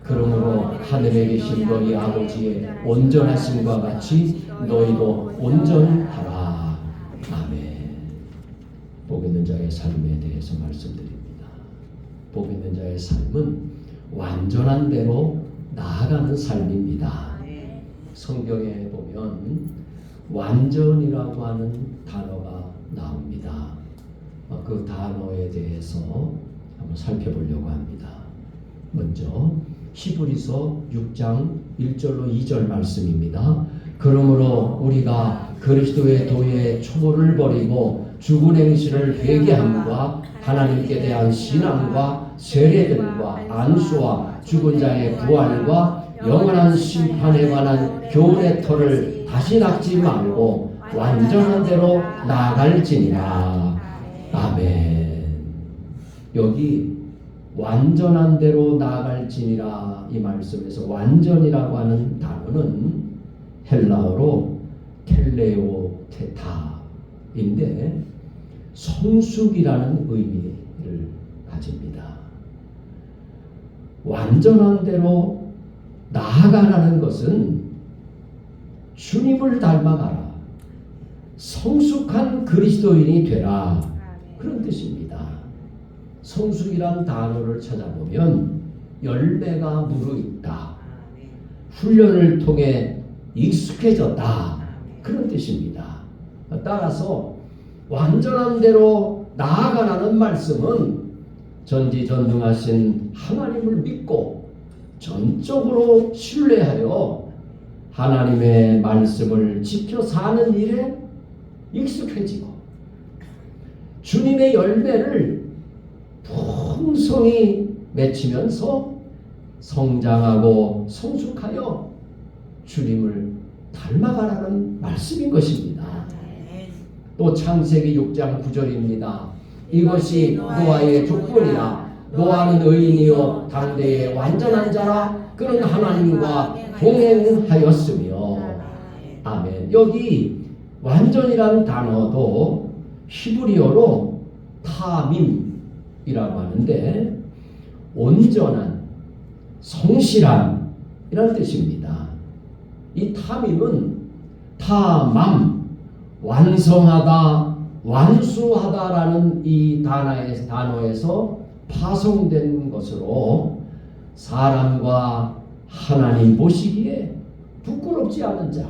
그러므로 하늘에 계신 너희 아버지의 온전하심과 같이 너희도 온전하라. 아멘. 복 있는 자의 삶에 대해서 말씀드립니다. 복 있는 자의 삶은 완전한 대로 나아가는 삶입니다. 성경에 보면 완전이라고 하는 단어가 나옵니다. 그 단어에 대해서 한번 살펴보려고 합니다. 먼저 히브리서 6장 1절로 2절 말씀입니다. 그러므로 우리가 그리스도의 도의 초보를 버리고 죽은 행실을 회개함과 하나님께 대한 신앙과 세례들과 안수와 죽은 자의 부활과 영원한 심판에 관한 교훈의 터를 다시 낚지 말고 완전한 대로 나아갈지니라. 아멘. 여기 완전한 대로 나아갈지니라 이 말씀에서 완전이라고 하는 단어는 헬라어로 텔레오 테타인데 성숙이라는 의미를 가집니다. 완전한 대로 나아가라는 것은 주님을 닮아가라. 성숙한 그리스도인이 되라. 그런 뜻입니다. 성숙이란 단어를 찾아보면 열매가 무르익다. 훈련을 통해 익숙해졌다. 그런 뜻입니다. 따라서 완전한 대로 나아가라는 말씀은 전지전능하신 하나님을 믿고 전적으로 신뢰하여 하나님의 말씀을 지켜 사는 일에 익숙해지고 주님의 열매를 풍성히 맺히면서 성장하고 성숙하여 주님을 닮아가라는 말씀인 것입니다. 또 창세기 6장 9절입니다. 이것이 노아의 조건이라. 노아는 의인이요 당대의 완전한 자라. 그는 하나님과 동행하였으며. 아멘. 여기 완전이라는 단어도 히브리어로 타밈이라고 하는데 온전한, 성실함이라는 뜻입니다. 이 타밈은 타맘, 완성하다, 완수하다라는 이 단어에서 파송된 것으로 사람과 하나님 보시기에 부끄럽지 않은 자,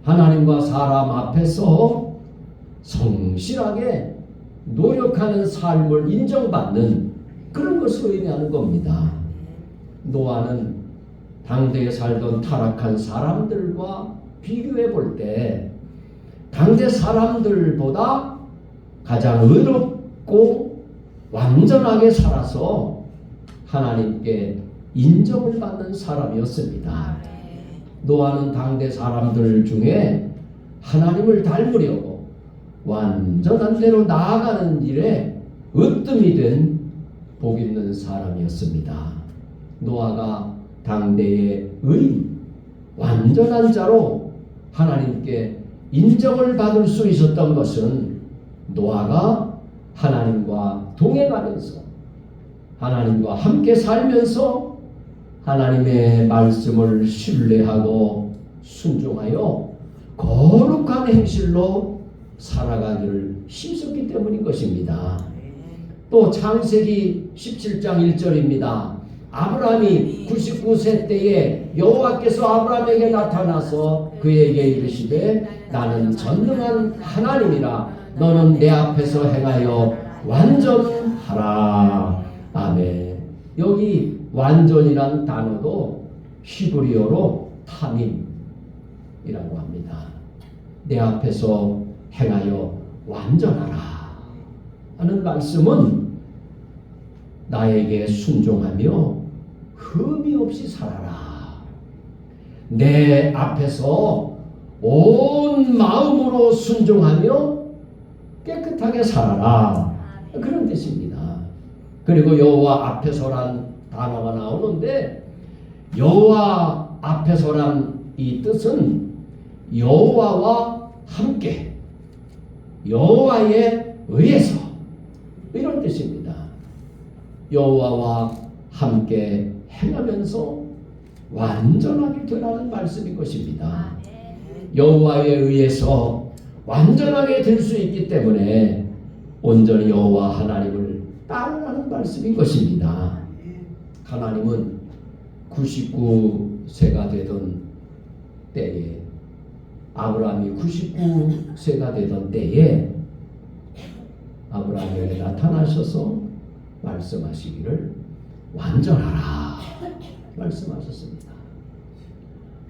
하나님과 사람 앞에서 성실하게 노력하는 삶을 인정받는 그런 것을 의미하는 겁니다. 노아는 당대에 살던 타락한 사람들과 비교해 볼 때 당대 사람들보다 가장 의롭고 완전하게 살아서 하나님께 인정을 받는 사람이었습니다. 노아는 당대 사람들 중에 하나님을 닮으려고 완전한 대로 나아가는 일에 으뜸이 된 복 있는 사람이었습니다. 노아가 당대의 의인, 완전한 자로 하나님께 인정을 받을 수 있었던 것은 노아가 하나님과 동행하면서 하나님과 함께 살면서 하나님의 말씀을 신뢰하고 순종하여 거룩한 행실로 살아가기를 힘썼기 때문인 것입니다. 또 창세기 17장 1절입니다. 아브라함이 99세 때에 여호와께서 아브라함에게 나타나서 그에게 이르시되 나는 전능한 하나님이라 너는 내 앞에서 행하여 완전하라. 아멘. 여기 완전이란 단어도 히브리어로 타밈이라고 합니다. 내 앞에서 행하여 완전하라 하는 말씀은 나에게 순종하며 흠이 없이 살아라. 내 앞에서 온 마음으로 순종하며 깨끗하게 살아라. 그런 뜻입니다. 그리고 여호와 앞에서란 단어가 나오는데 여호와 앞에서란 이 뜻은 여호와와 함께, 여호와에 의해서 이런 뜻입니다. 여호와와 함께 행하면서 완전하게 되라는 말씀인 것입니다. 여호와에 의해서 완전하게 될 수 있기 때문에 온전히 여호와 하나님을 따르라는 말씀인 것입니다. 하나님은 99세가 되던 때에, 아브라함이 99세가 되던 때에 아브라함에게 나타나셔서 말씀하시기를 완전하라 말씀하셨습니다.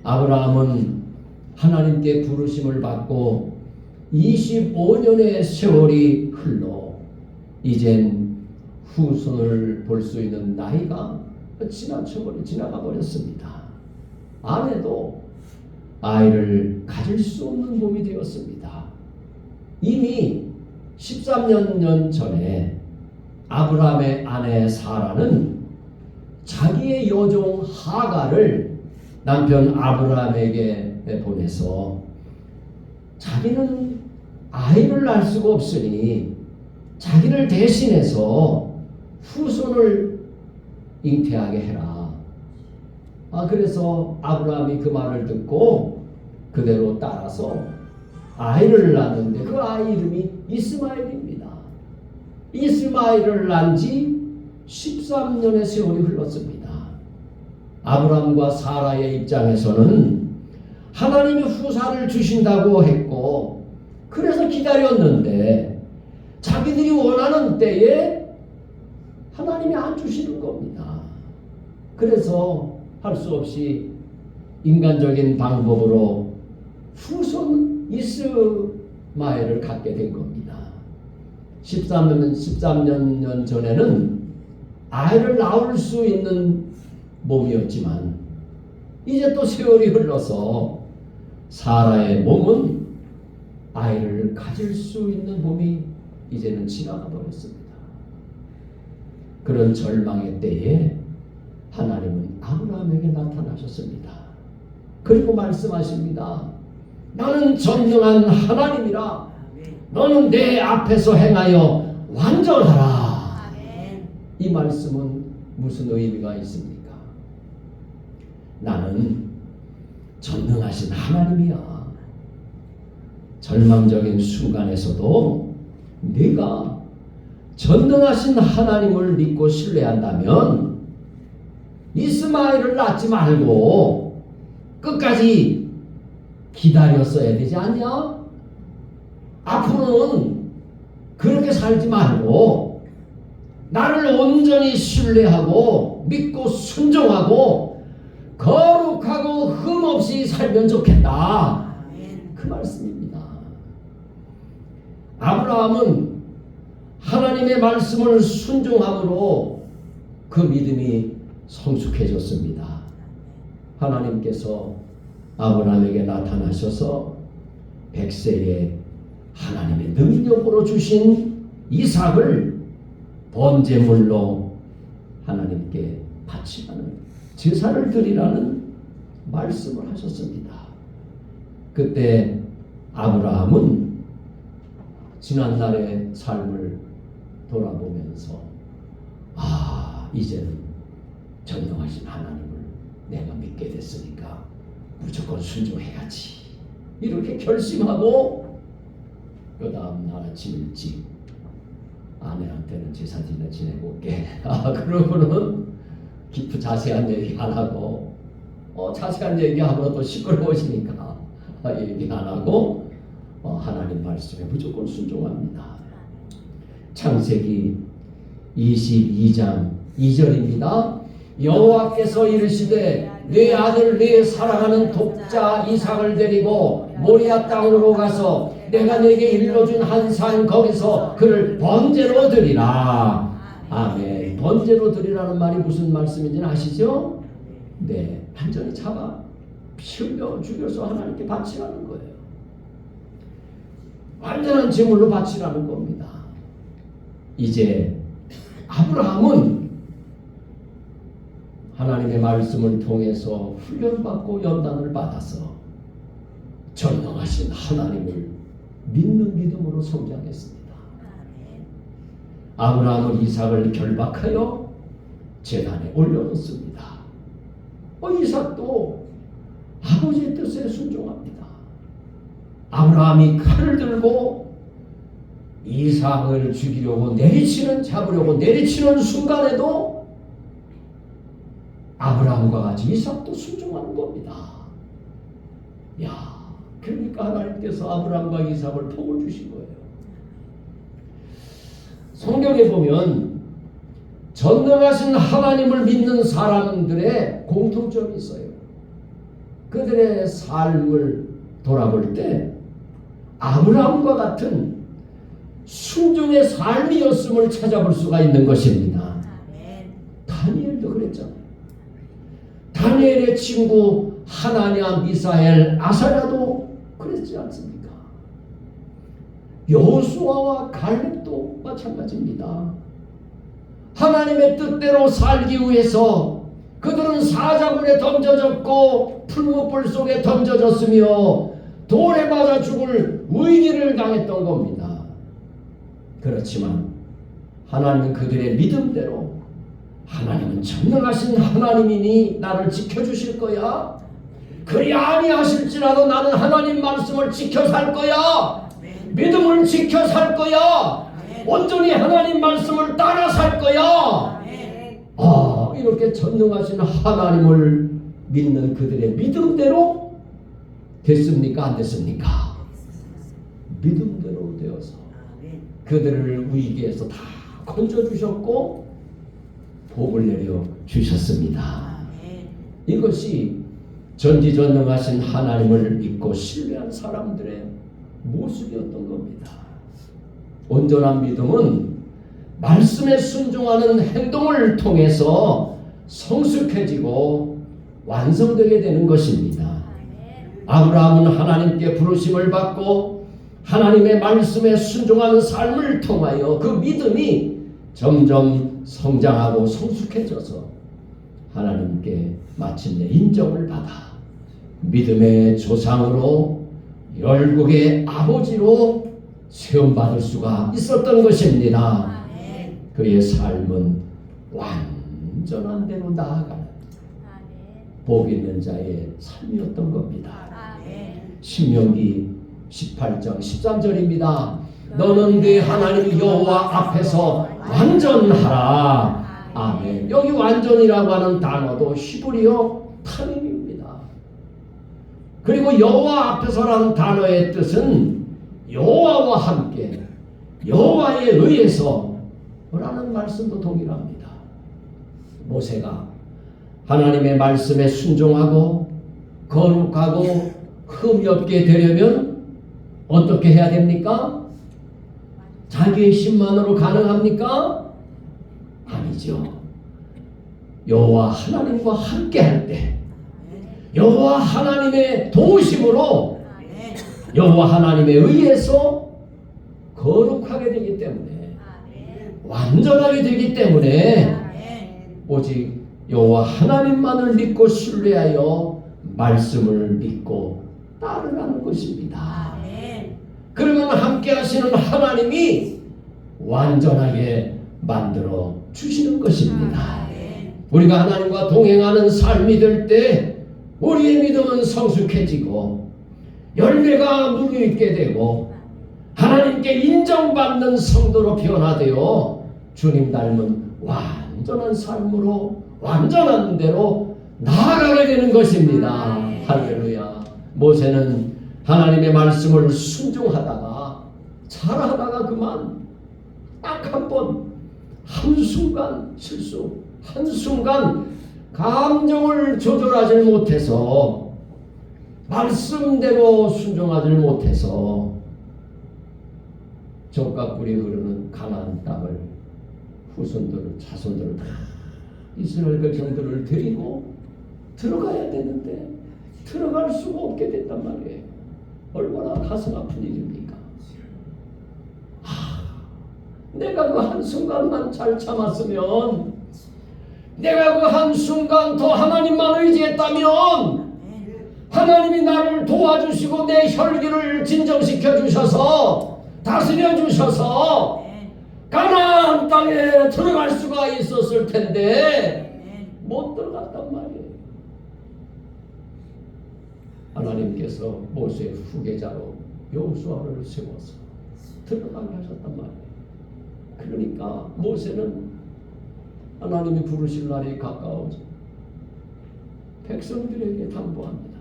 아브라함은 하나님께 부르심을 받고 25년의 세월이 흘러 이젠 후손을 볼 수 있는 나이가 지나가 버렸습니다. 아내도 아이를 가질 수 없는 몸이 되었습니다. 이미 13년 전에 아브라함의 아내 사라는 자기의 여종 하가를 남편 아브라함에게 보내서 자기는 아이를 낳을 수가 없으니 자기를 대신해서 후손을 잉태하게 해라. 그래서 아브라함이 그 말을 듣고 그대로 따라서 아이를 낳는데 그 아이 이름이 이스마엘입니다. 이스마엘을 낳은 지 13년의 세월이 흘렀습니다. 아브라함과 사라의 입장에서는 하나님이 후사를 주신다고 했고 그래서 기다렸는데 자기들이 원하는 때에 하나님이 안 주시는 겁니다. 그래서 할 수 없이 인간적인 방법으로 후손 이스마엘을 갖게 된 겁니다. 13년 전에는 아이를 낳을 수 있는 몸이었지만 이제 또 세월이 흘러서 사라의 몸은 아이를 가질 수 있는 몸이 이제는 지나가 버렸습니다. 그런 절망의 때에 하나님은 아브라함에게 나타나셨습니다. 그리고 말씀하십니다. 나는 전능한 하나님이라. 너는 내 앞에서 행하여 완전하라. 이 말씀은 무슨 의미가 있습니까? 나는 전능하신 하나님이야. 절망적인 순간에서도 네가 전능하신 하나님을 믿고 신뢰한다면 이스마엘을 낳지 말고 끝까지 기다렸어야 되지 않냐? 앞으로는 그렇게 살지 말고 나를 온전히 신뢰하고 믿고 순종하고 거룩하고 흠없이 살면 좋겠다. 그 말씀입니다. 아브라함은 하나님의 말씀을 순종함으로 그 믿음이 성숙해졌습니다. 하나님께서 아브라함에게 나타나셔서 100세에 하나님의 능력으로 주신 이삭을 번제물로 하나님께 바치라는, 제사를 드리라는 말씀을 하셨습니다. 그때 아브라함은 지난날의 삶을 돌아보면서 이제는 전능하신 하나님을 내가 믿게 됐으니까 무조건 순종해야지 이렇게 결심하고 그 다음 날 아침 일찍 아내한테는 제사 지내고 올게. 그러고는 자세한 얘기 안 하고 자세한 얘기하면 또 시끄러워지니까 얘기 안 하고 하나님 말씀에 무조건 순종합니다. 창세기 22장 2절입니다. 여호와께서 이르시되 네 아들 네 사랑하는 독자 이삭을 데리고 모리아 땅으로 가서 내가 내게 일러준 한 산 거기서 그를 번제로 드리라. 아멘. 번제로 드리라는 말이 무슨 말씀인지는 아시죠? 네, 완전히 잡아 피 흘려 죽여서 하나님께 바치라는 거예요. 완전한 제물로 바치라는 겁니다. 이제 아브라함은 하나님의 말씀을 통해서 훈련받고 연단을 받아서 전능하신 하나님을 믿는 믿음으로 성장했습니다. 아브라함은 이삭을 결박하여 제단에 올려놓습니다. 이삭도 아버지의 뜻에 순종합니다. 아브라함이 칼을 들고 이삭을 죽이려고 잡으려고 내리치는 순간에도 아브라함과 같이 이삭도 순종하는 겁니다. 그러니까 하나님께서 아브라함과 이삭을 복을 주신 거예요. 성경에 보면 전능하신 하나님을 믿는 사람들의 공통점이 있어요. 그들의 삶을 돌아볼 때 아브라함과 같은 순종의 삶이었음을 찾아볼 수가 있는 것입니다. 다니엘도 그랬잖아요. 다니엘의 친구 하나냐, 미사엘, 아사랴도 그랬지 않습니까? 여호수아와 갈렙도 마찬가지입니다. 하나님의 뜻대로 살기 위해서 그들은 사자굴에 던져졌고 풀무불 속에 던져졌으며 돌에 맞아 죽을 위기를 당했던 겁니다. 그렇지만 하나님은 그들의 믿음대로 하나님은 전능하신 하나님이니 나를 지켜주실 거야. 그리 아니하실지라도 나는 하나님 말씀을 지켜 살 거야. 믿음을 지켜 살 거야. 온전히 하나님 말씀을 따라 살 거야. 이렇게 전능하신 하나님을 믿는 그들의 믿음대로 됐습니까? 안 됐습니까? 믿음대로 되어서 그들을 위기에서 다 건져주셨고 복을 내려 주셨습니다. 이것이 전지전능하신 하나님을 믿고 신뢰한 사람들의 모습이었던 겁니다. 온전한 믿음은 말씀에 순종하는 행동을 통해서 성숙해지고 완성되게 되는 것입니다. 아브라함은 하나님께 부르심을 받고 하나님의 말씀에 순종하는 삶을 통하여 그 믿음이 점점 성장하고 성숙해져서 하나님께 마침내 인정을 받아 믿음의 조상으로 열국의 아버지로 세움받을 수가 있었던 것입니다. 그의 삶은 완전한 대로 나아가는 복 있는 자의 삶이었던 겁니다. 신명기 18장 13절입니다. 너는 네 하나님 여호와 앞에서 완전하라. 아멘. 여기 완전이라고 하는 단어도 히브리어 타밈입니다. 그리고 여호와 앞에서라는 단어의 뜻은 여호와와 함께 여호와에 의해서 라는 말씀도 동일합니다. 모세가 하나님의 말씀에 순종하고 거룩하고 흠이 없게 되려면 어떻게 해야 됩니까? 자기의 힘만으로 가능합니까? 아니죠. 여호와 하나님과 함께 할 때 여호와 하나님의 도우심으로 여호와 하나님에 의해서 거룩하게 되기 때문에 완전하게 되기 때문에 오직 여호와 하나님만을 믿고 신뢰하여 말씀을 믿고 따르라는 것입니다. 그러면 함께 하시는 하나님이 완전하게 만들어 주시는 것입니다. 우리가 하나님과 동행하는 삶이 될 때 우리의 믿음은 성숙해지고 열매가 무르익게 되고 하나님께 인정받는 성도로 변화되어 주님 닮은 완전한 삶으로 완전한 대로 나아가게 되는 것입니다. 할렐루야. 모세는 하나님의 말씀을 순종하다가 잘하다가 그만 딱 한 번 한순간 실수, 한순간 감정을 조절하지 못해서 말씀대로 순종하지 못해서 적각불이 흐르는 가나안 땅을 후손들을 자손들을 다 이스라엘 백성들을 데리고 들어가야 되는데 들어갈 수가 없게 됐단 말이에요. 얼마나 가슴 아픈 일입니까? 내가 그 한순간만 잘 참았으면, 내가 그 한순간 더 하나님만 의지했다면 하나님이 나를 도와주시고 내 혈기를 진정시켜 주셔서 다스려 주셔서 가나안 땅에 들어갈 수가 있었을 텐데 못 들어갔단 말이에요. 하나님께서 모세의 후계자로 여호수아를 세워서 들어가게 하셨단 말이에요. 그러니까 모세는 하나님이 부르실 날이 가까워져 백성들에게 당부합니다.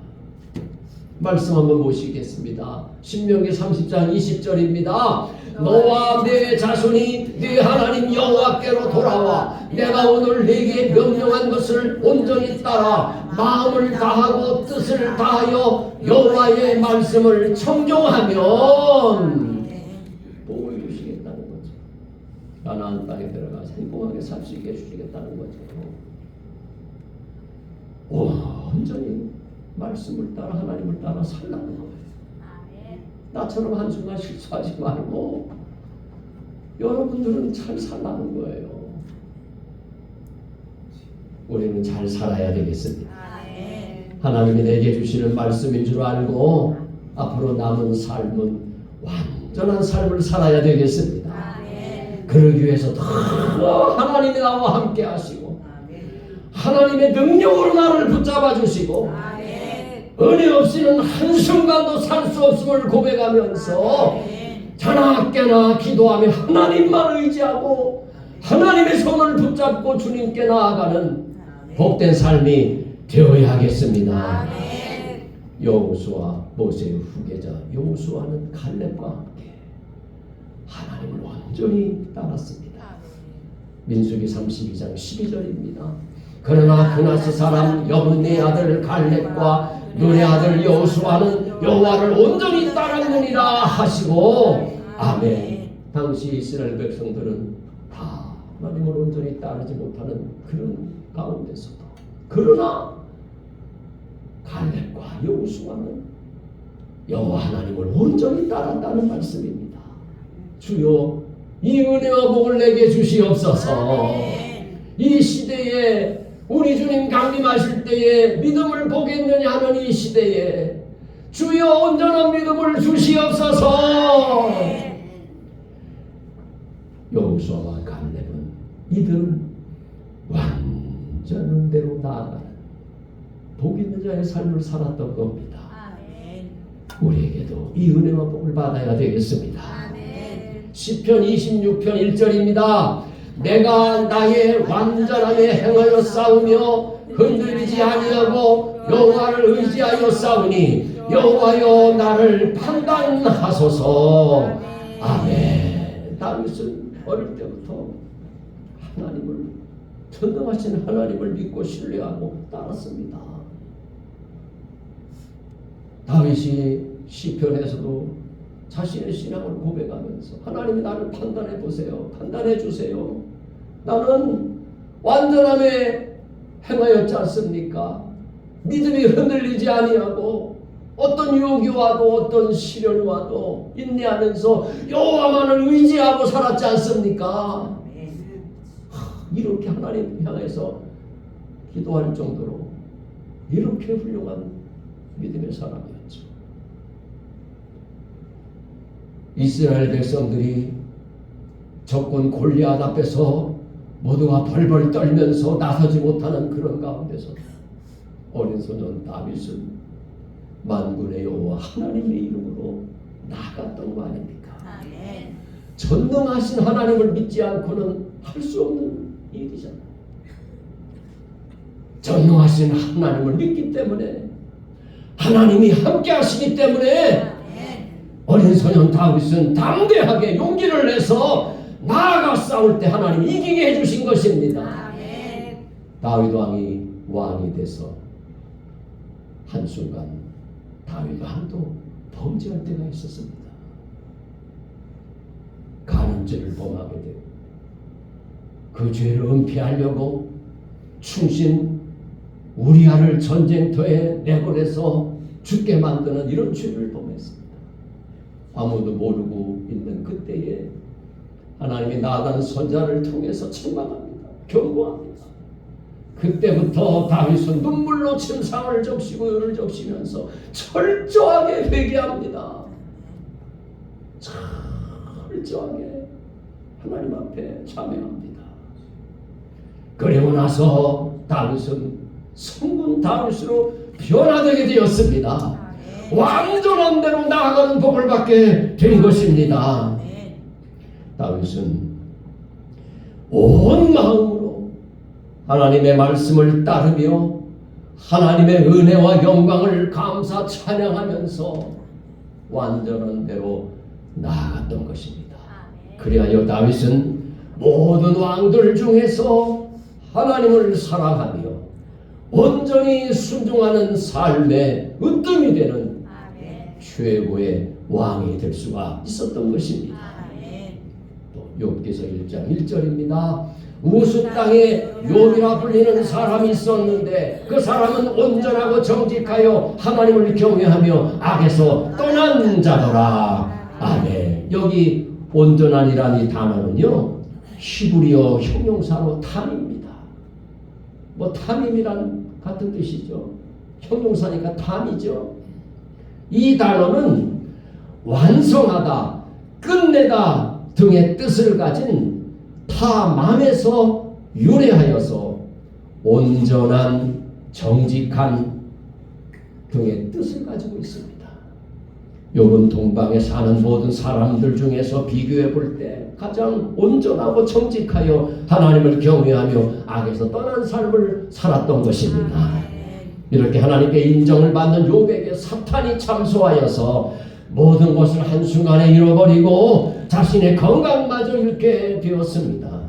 말씀 한번 보시겠습니다. 신명기 30장 20절입니다. 너와 내 자손이 네 하나님 여호와께로 돌아와 내가 오늘 네게 명령한 것을 온전히 따라 마음을 다하고 뜻을 다하여 여호와의 말씀을 청종하면 복을 주시겠다는 거죠. 가나안 땅에 들어가서 행복하게 살 수 있게 해주시겠다는 거죠. 온전히 말씀을 따라 하나님을 따라 살라는 거예요. 나처럼 한순간 실수하지 말고 여러분들은 잘 살라는 거예요. 우리는 잘 살아야 되겠습니다. 하나님이 내게 주시는 말씀인 줄 알고 앞으로 남은 삶은 완전한 삶을 살아야 되겠습니다. 그러기 위해서 더 하나님이 나와 함께 하시고 하나님의 능력으로 나를 붙잡아 주시고 은혜 없이는 한순간도 살 수 없음을 고백하면서 자나깨나 기도하며 하나님만 의지하고 하나님의 손을 붙잡고 주님께 나아가는 복된 삶이 되어야 하겠습니다. 여호수아 모세의 후계자 여호수아는 갈렙과 함께 하나님을 온전히 따랐습니다. 민수기 32장 12절입니다. 그러나 그나스 사람 여분네 아들 갈렙과 눈의 아들 여호수아는 여호와를 온전히 따랐느니라 하시고 아멘. 당시 이스라엘 백성들은 다 하나님을 온전히 따르지 못하는 그런 가운데서도 그러나 갈렙과 여호수아는 여호와 하나님을 온전히 따랐다는 말씀입니다. 주여 이 은혜와 복을 내게 주시옵소서. 이 시대에 우리 주님 강림하실 때에 믿음을 보겠느냐 하는 이 시대에 주여 온전한 믿음을 주시옵소서. 여호수아와 갈렙은 이들은 완전한 대로 나아가는 복 있는 자의 삶을 살았던 겁니다. 우리에게도 이 은혜와 복을 받아야 되겠습니다. 시편 26편 1절입니다. 내가 나의 완전함에 행하여 싸우며 흔들리지 아니하고 여호와를 의지하여 싸우니 여호와여 나를 판단하소서. 아멘. 다윗은 어릴 때부터 하나님을 전능하신 하나님을 믿고 신뢰하고 따랐습니다. 다윗이 시편에서도 자신의 신앙을 고백하면서 하나님이 나를 판단해 보세요. 판단해 주세요. 나는 완전함에 행하였지 않습니까? 믿음이 흔들리지 아니하고 어떤 유혹이 와도 어떤 시련이 와도 인내하면서 여호와만을 의지하고 살았지 않습니까? 이렇게 하나님 향해서 기도할 정도로 이렇게 훌륭한 믿음의 사람이었죠. 이스라엘 백성들이 적군 골리앗 앞에서 모두가 벌벌 떨면서 나서지 못하는 그런 가운데서 어린 소년 다윗은 만군의 여호와 하나님의 이름으로 나갔던 거 아닙니까? 전능하신 하나님을 믿지 않고는 할 수 없는 일이잖아요. 전능하신 하나님을 믿기 때문에 하나님이 함께 하시기 때문에 어린 소년 다윗은 담대하게 용기를 내서 나아가 싸울 때 하나님이 이기게 해주신 것입니다. 다윗 왕이 돼서 한순간 다윗 왕도 범죄할 때가 있었습니다. 간음죄를 범하게 되고 그 죄를 은폐하려고 충신 우리아를 전쟁터에 내보내서 죽게 만드는 이런 죄를 범했습니다. 아무도 모르고 있는 그때에 하나님이 나단 선자를 통해서 책망합니다. 경고합니다. 그때부터 다윗은 눈물로 침상을 적시고 열을 적시면서 철저하게 회개합니다. 철저하게 하나님 앞에 참여합니다. 그리고 나서 다윗은 성군 다윗으로 변화되게 되었습니다. 완전한 대로 나아가는 복을 받게 된 것입니다. 다윗은 온 마음으로 하나님의 말씀을 따르며 하나님의 은혜와 영광을 감사 찬양하면서 완전한 대로 나아갔던 것입니다. 그리하여 다윗은 모든 왕들 중에서 하나님을 사랑하며 온전히 순종하는 삶의 으뜸이 되는 최고의 왕이 될 수가 있었던 것입니다. 또 욥기서 1장 1절입니다. 우스 땅에 욥이라 불리는 사람이 있었는데 그 사람은 온전하고 정직하여 하나님을 경외하며 악에서 떠난 자더라. 아멘. 여기 온전한이라는 이 단어는요, 히브리어 형용사로 탐입니다. 뭐 탐임이란 같은 뜻이죠. 형용사니까 탐이죠. 이 단어는 완성하다, 끝내다 등의 뜻을 가진 탐함에서 유래하여서 온전한, 정직한 등의 뜻을 가지고 있습니다. 욥은 동방에 사는 모든 사람들 중에서 비교해 볼 때 가장 온전하고 정직하여 하나님을 경외하며 악에서 떠난 삶을 살았던 것입니다. 이렇게 하나님께 인정을 받는 욥에게 사탄이 참소하여서 모든 것을 한순간에 잃어버리고 자신의 건강마저 잃게 되었습니다.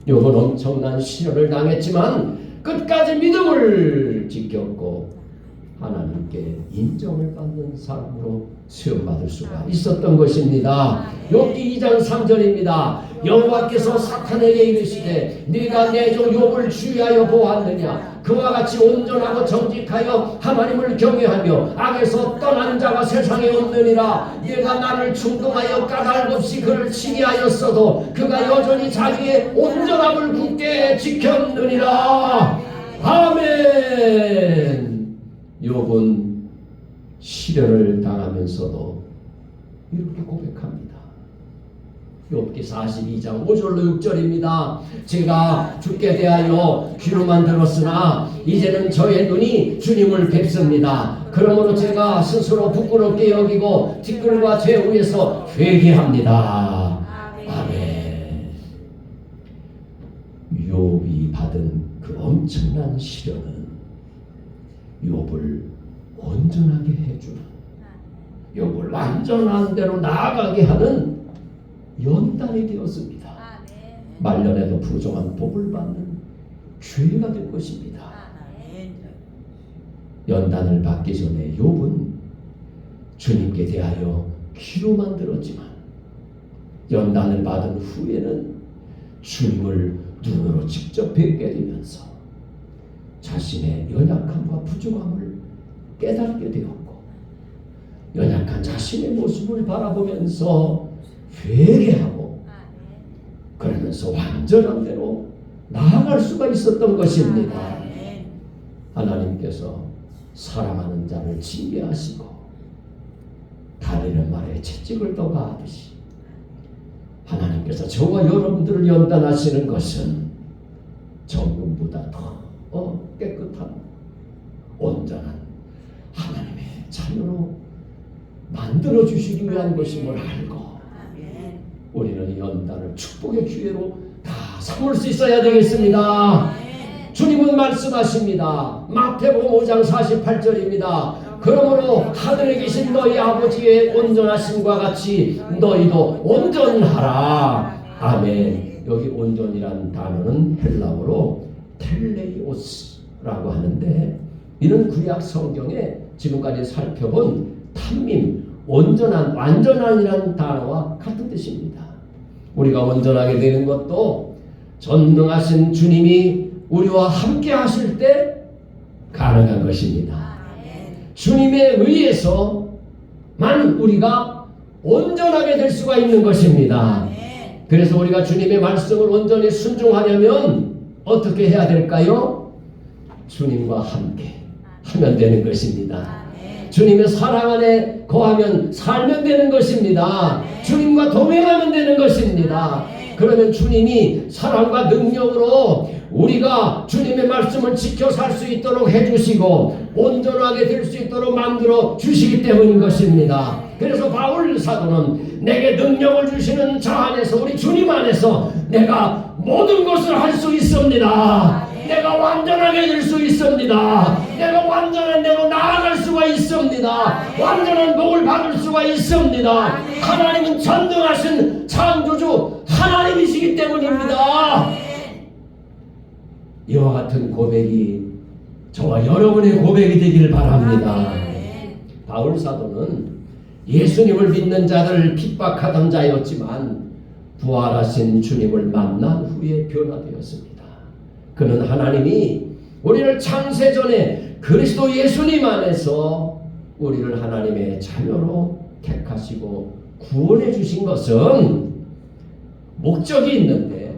욥은 엄청난 시련을 당했지만 끝까지 믿음을 지켰고 하나님께 인정을 받는 사람으로 수용받을 수가 있었던 것입니다. 욥기 2장 3절입니다. 여호와께서 사탄에게 이르시되 네가 내 종 욥을 주의하여 보았느냐. 그와 같이 온전하고 정직하여 하나님을 경외하며 악에서 떠난 자가 세상에 없느니라. 네가 나를 충동하여 까닭 없이 그를 치게 하였어도 그가 여전히 자기의 온전함을 굳게 지켰느니라. 아멘. 욥은 시련을 당하면서도 이렇게 고백합니다. 욥기 42장 5절로 6절입니다. 제가 주께 대하여 귀로만 들었으나 이제는 저의 눈이 주님을 뵙습니다. 그러므로 제가 스스로 부끄럽게 여기고 티끌과 죄 위에서 회개합니다. 아멘. 욥이 받은 그 엄청난 시련은 욥을 온전하게 해주는, 욥을 완전한 대로 나아가게 하는 연단이 되었습니다. 말년에도 부정한 복을 받는 기회가 될 것입니다. 연단을 받기 전에 욥은 주님께 대하여 귀로만 들었지만 연단을 받은 후에는 주님을 눈으로 직접 뵙게 되면서 자신의 연약함과 부족함을 깨닫게 되었고 연약한 자신의 모습을 바라보면서 회개하고 그러면서 완전한 대로 나아갈 수가 있었던 것입니다. 하나님께서 사랑하는 자를 징계하시고 다리는 말에 채찍을 더 가하듯이 하나님께서 저와 여러분들을 연단하시는 것은 정금보다 더 깨끗한 온전한 하나님의 자녀로 만들어 주시기 위한 것임을 알고 우리는 연단을 축복의 기회로 다 삼을 수 있어야 되겠습니다. 주님은 말씀하십니다. 마태복음 5장 48절입니다. 그러므로 하늘에 계신 너희 아버지의 온전하심과 같이 너희도 온전하라. 아멘. 여기 온전이라는 단어는 헬라어로 텔레이오스라고 하는데 이는 구약 성경에 지금까지 살펴본 탐임, 온전한, 완전한이라는 단어와 같은 뜻입니다. 우리가 온전하게 되는 것도 전능하신 주님이 우리와 함께 하실 때 가능한 것입니다. 주님에 의해서만 우리가 온전하게 될 수가 있는 것입니다. 그래서 우리가 주님의 말씀을 온전히 순종하려면 어떻게 해야 될까요? 주님과 함께 하면 되는 것입니다. 주님의 사랑 안에 거하면 살면 되는 것입니다. 주님과 동행하면 되는 것입니다. 그러면 주님이 사랑과 능력으로 우리가 주님의 말씀을 지켜 살 수 있도록 해주시고 온전하게 될 수 있도록 만들어 주시기 때문인 것입니다. 그래서 바울 사도는 내게 능력을 주시는 자 안에서, 우리 주님 안에서 내가 모든 것을 할 수 있습니다. 내가 완전하게 될 수 있습니다. 내가 완전한 대로 나아갈 수가 있습니다. 완전한 복을 받을 수가 있습니다. 하나님은 전능하신 창조주 하나님이시기 때문입니다. 이와 같은 고백이 저와 여러분의 고백이 되기를 바랍니다. 바울 사도는 예수님을 믿는 자들을 핍박하던 자였지만 부활하신 주님을 만난 후에 변화되었습니다. 그는 하나님이 우리를 창세전에 그리스도 예수님 안에서 우리를 하나님의 자녀로 택하시고 구원해 주신 것은 목적이 있는데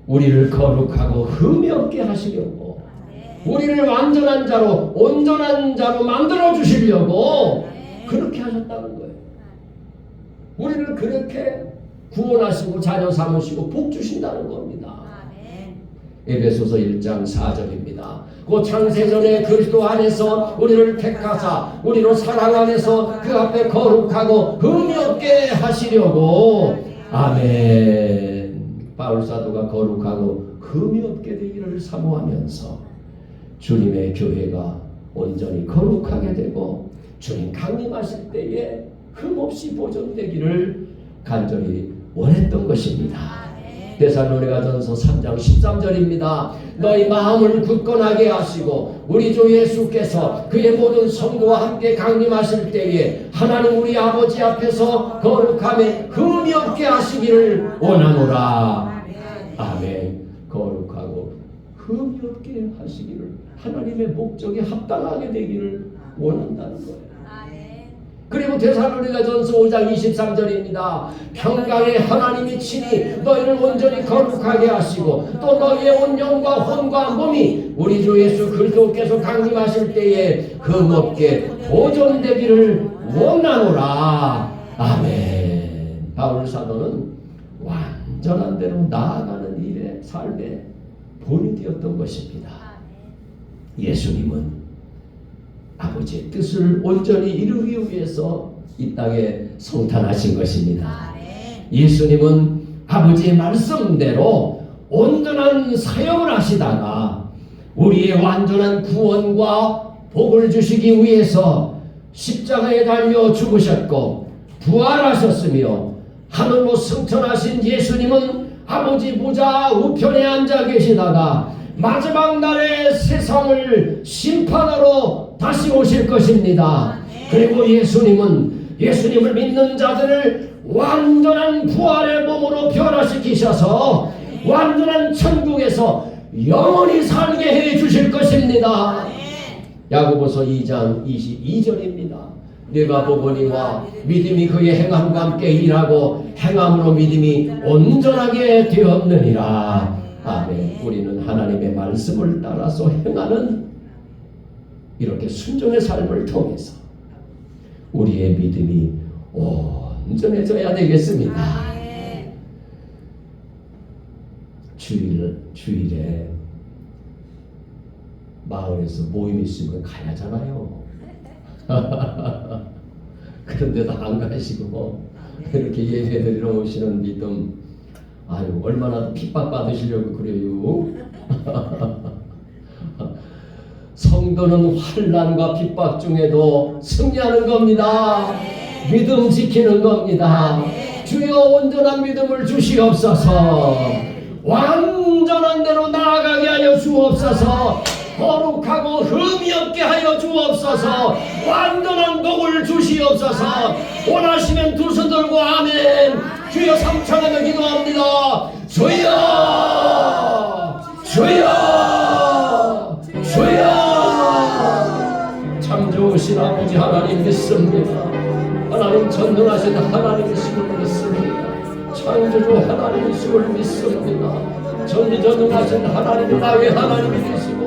우리를 거룩하고 흠이 없게 하시려고, 우리를 완전한 자로 온전한 자로 만들어 주시려고 그렇게 하셨다는 거예요. 우리를 그렇게 구원하시고 자녀 삼으시고 복 주신다는 겁니다. 에베소서 1장 4절입니다. 그 창세전에 그리스도 안에서 우리를 택하사 우리로 사랑 안에서 그 앞에 거룩하고 흠이 없게 하시려고. 아멘. 바울 사도가 거룩하고 흠이 없게 되기를 사모하면서 주님의 교회가 온전히 거룩하게 되고 주님 강림하실 때에 흠없이 보존되기를 간절히 원했던 것입니다. 데살로니가전서 3장 13절입니다. 너희 마음을 굳건하게 하시고 우리 주 예수께서 그의 모든 성도와 함께 강림하실 때에 하나님 우리 아버지 앞에서 거룩함에 흠이 없게 하시기를 원하노라. 아멘. 거룩하고 흠이 없게 하시기를, 하나님의 목적에 합당하게 되기를 원한다는 거예요. 그리고 데살로니가전서 5장 23절입니다. 평강의 하나님이 친히 너희를 온전히 거룩하게 하시고 또 너희의 온 영과 혼과 몸이 우리 주 예수 그리스도께서 강림하실 때에 흠없게 보존되기를 원하노라. 아멘. 바울 사도는 완전한 대로 나아가는 일의 삶의 본이 되었던 것입니다. 예수님은 아버지의 뜻을 온전히 이루기 위해서 이 땅에 성탄하신 것입니다. 예수님은 아버지의 말씀대로 온전한 사역을 하시다가 우리의 완전한 구원과 복을 주시기 위해서 십자가에 달려 죽으셨고 부활하셨으며 하늘로 승천하신 예수님은 아버지 보좌 우편에 앉아 계시다가 마지막 날에 세상을 심판하러 다시 오실 것입니다. 그리고 예수님을 믿는 자들을 완전한 부활의 몸으로 변화시키셔서 완전한 천국에서 영원히 살게 해 주실 것입니다. 야고보서 2장 22절입니다. 네가 보거니와 믿음이 그의 행함과 함께 일하고 행함으로 믿음이 온전하게 되었느니라. 아멘. 우리는 하나님의 말씀을 따라서 행하는 이렇게 순종의 삶을 통해서 우리의 믿음이 온전해져야 되겠습니다. 주일에 마을에서 모임 있으면 가야잖아요. 그런데도 안 가시고 이렇게 예배드리러 오시는 믿음, 아유 얼마나 핍박 받으시려고 그래요. 성도는 환난과 핍박 중에도 승리하는 겁니다. 믿음 지키는 겁니다. 주여 온전한 믿음을 주시옵소서. 완전한 대로 나아가게 하여 주옵소서. 거룩하고 흠이 없게 하여 주옵소서. 완전한 복을 주시옵소서. 원하시면 두 손 들고 아멘. 주여 3찬하며 기도합니다. 주여 주여 주여. 참 좋으신 아버지 하나님 믿습니다. 하나님 전능하신 하나님이심을 믿습니다. 창조주 하나님이심을 믿습니다. 전지전능하신 하나님 나의 하나님이 되시고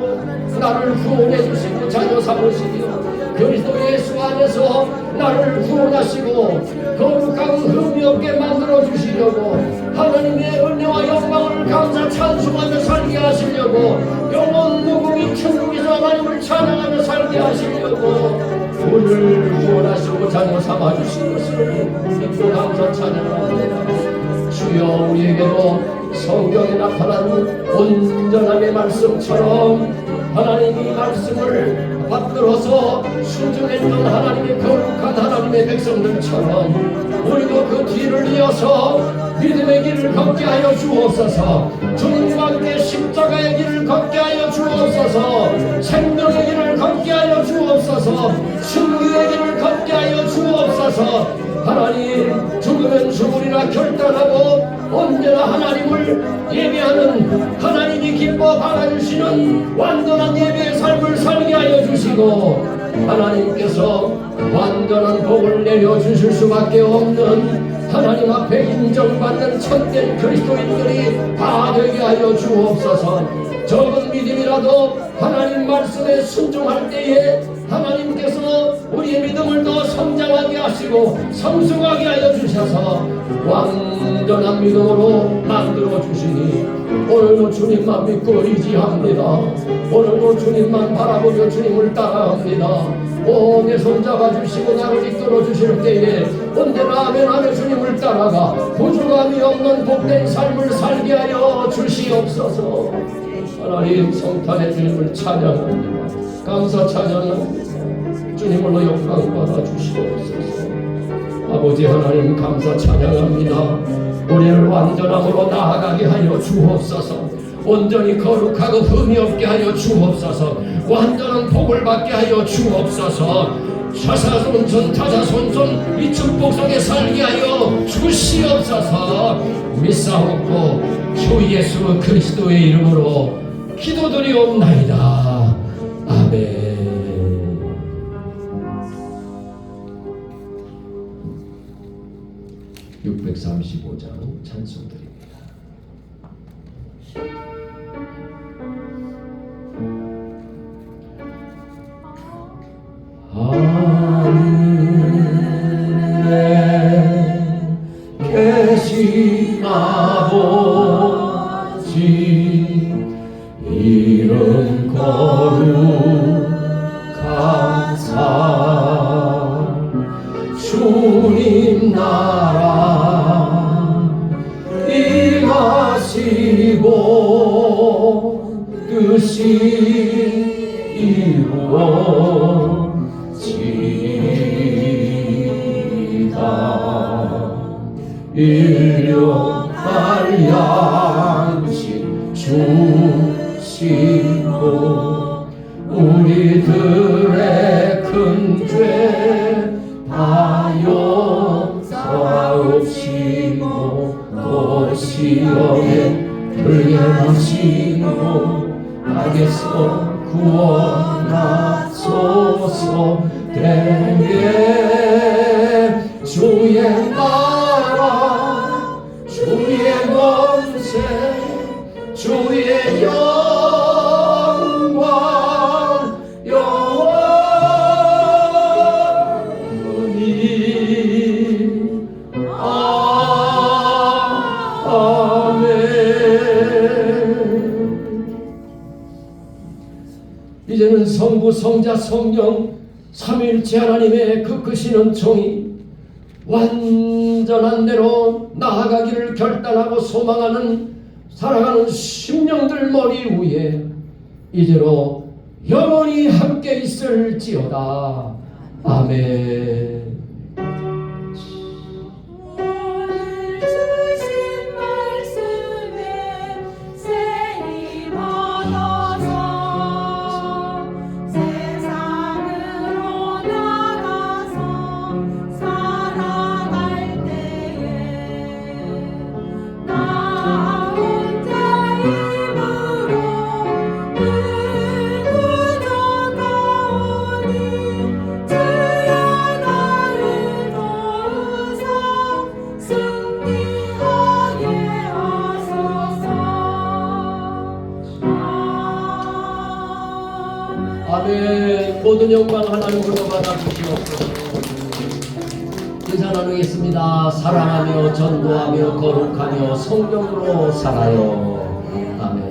나를 구원해 주시고 자녀 삼으시며 그리스도 예수 안에서 나를 구원하시고 거룩하고 흠이 없게 만들어 주시려고 하나님의 은혜와 영광을 감사 찬송하며 살게 하시려고 영원 무궁히 천국에서 하나님을 찬양하며 살게 하시려고 우리를 구원하시고 자녀 삼아주신 것을 믿고 감사 찬양합니다. 주여 우리에게도 성경에 나타난 온전함의 말씀처럼 하나님이 말씀을 받들어서 순종했던 하나님의 거룩한 하나님의 백성들처럼 우리도 그 뒤를 이어서 믿음의 길을 걷게 하여 주옵소서. 주님과 함께 십자가의 길을 걷게 하여 주옵소서. 생명의 길을 걷게 하여 주옵소서. 승리의 길을 걷게 하여 주옵소서. 하나님 죽으면 죽으리라 결단하고 언제나 하나님을 예배하는 하나님이 기뻐 받아주시는 완전한 예배의 삶을 살게 하여 주시고 하나님께서 완전한 복을 내려주실 수밖에 없는 하나님 앞에 인정받는 참된 그리스도인들이 다 되게 하여 주옵소서. 적은 믿음이라도 하나님 말씀에 순종할 때에 하나님께서 우리의 믿음을 더 성장하게 하시고 성숙하게 하여 주셔서 완전한 믿음으로 만들어 주시니 오늘도 주님만 믿고 의지합니다. 오늘도 주님만 바라보며 주님을 따라갑니다. 내 손 잡아주시고 나를 이끌어 주실 때에 언제나 아멘하며 주님을 따라가 부족함이 없는 복된 삶을 살게 하여 주시옵소서. 하나님 성탄의 주님을 찬양합니다. 감사 찬양합니다. 주님으로 영광 받아 주시옵소서. 아버지 하나님 감사 찬양합니다. 우리를 완전함으로 나아가게 하여 주옵소서. 온전히 거룩하고 흠이 없게 하여 주옵소서. 완전한 복을 받게 하여 주옵소서. 사사손손 타사손손 이 축복 속에 살게 하여 주시옵소서. 믿사옵고 주 예수 그리스도의 이름으로 기도드리옵나이다. 아멘. 635장 찬송드립니다. 하늘에 계신 아버지 이름 거룩한 사 주님 나라 임하시고 뜻이 이루어지이다. 일용할 양식 주시고 우리들의 큰 죄 다 용서하옵시고 또 시험에 들게 하시고 악에서 구원하소서. 대개 주의 나라 주의 권세 주의 영광 영원히 아멘. 이제는 성부 성자 성령 삼위일체 하나님의 그 크신 은총이 완전한 대로 나아가기를 결단하고 소망하는 사랑하는 심령들 머리 위에 이제로 영원히 함께 있을지어다. 아멘. 주여 나를 아멘. 모든 영광 하나님으로 받아주시옵소서. 인사 나누겠습니다. 사랑하며 전도하며 거룩하며 성령으로 살아요. 아멘.